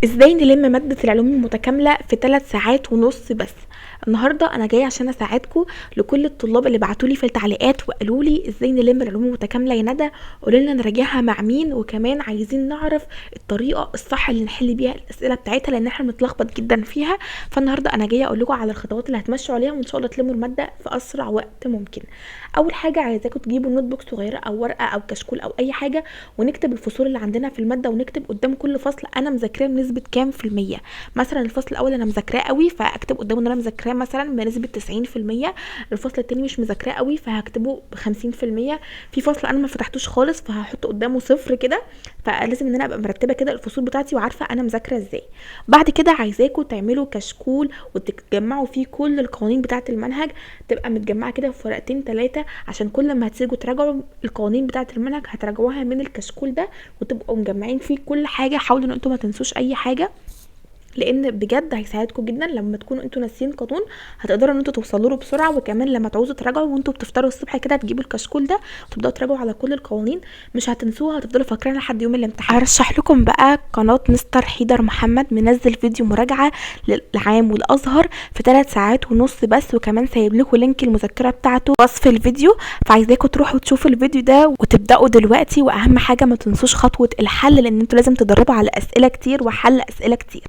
ازاي نلم مادة العلوم المتكاملة في 3 ساعات ونص بس؟ النهاردة انا جاية عشان اساعدكم. لكل الطلاب اللي بعتولي في التعليقات وقالوا لي ازاي نلم العلوم المتكاملة يا ندى، قولوا لنا نراجعها مع مين، وكمان عايزين نعرف الطريقة الصح اللي نحل بيها الاسئلة بتاعتها لان احنا متلخبط جدا فيها. فالنهاردة انا جاية اقول لكم على الخطوات اللي هتمشوا عليها وان شاء الله تلموا المادة في اسرع وقت ممكن. اول حاجة عايزاكم تجيبوا نوت بوك صغيرة او ورقة او كشكول او اي حاجة، ونكتب الفصول اللي عندنا في المادة، ونكتب قدام كل فصل انا مذاكراه بنسبة كام في المية. مثلا الفصل الاول انا مذاكراه قوي فاكتب قدامه ان انا مذاكراه مثلا بنسبه 90%. الفصل التاني مش مذاكراه قوي فهكتبه ب 50%. في فصل انا ما فتحتوش خالص فهحط قدامه صفر كده. فلازم ان انا ابقى مرتبه كده الفصول بتاعتي وعارفه انا مذاكره ازاي. بعد كده عايزاكم تعملوا كشكول وتجمعوا فيه كل القوانين بتاعه المنهج، تبقى متجمعه كده في ورقتين 3، عشان كل ما هتيجوا تراجعوا القوانين بتاعه المنهج هتراجعوها من الكشكول ده وتبقوا مجمعين فيه كل حاجه. حاولوا ان انتم ما تنسوش اي حاجه، لان بجد هيساعدكم جدا لما تكونوا انتوا ناسيين قانون، هتقدروا ان انتوا توصلوا له بسرعه. وكمان لما تعوزوا تراجعوا وانتوا بتفطروا الصبح كده تجيبوا الكشكول ده وتبداوا تراجعوا على كل القوانين، مش هتنسوها، هتفضلوا فاكرينها لحد يوم الامتحان. ارشح لكم بقى قناه مستر حيدر محمد، منزل فيديو مراجعه للعام والازهر في 3 ساعات ونص بس، وكمان سايب لكم لينك المذكره بتاعته وصف الفيديو، فعايزاكم تروحوا تشوفوا الفيديو ده وتبداوا دلوقتي. واهم حاجه ما تنسوش خطوه الحل، لان انتوا لازم تدربوا على اسئله كتير وحل اسئله كتير.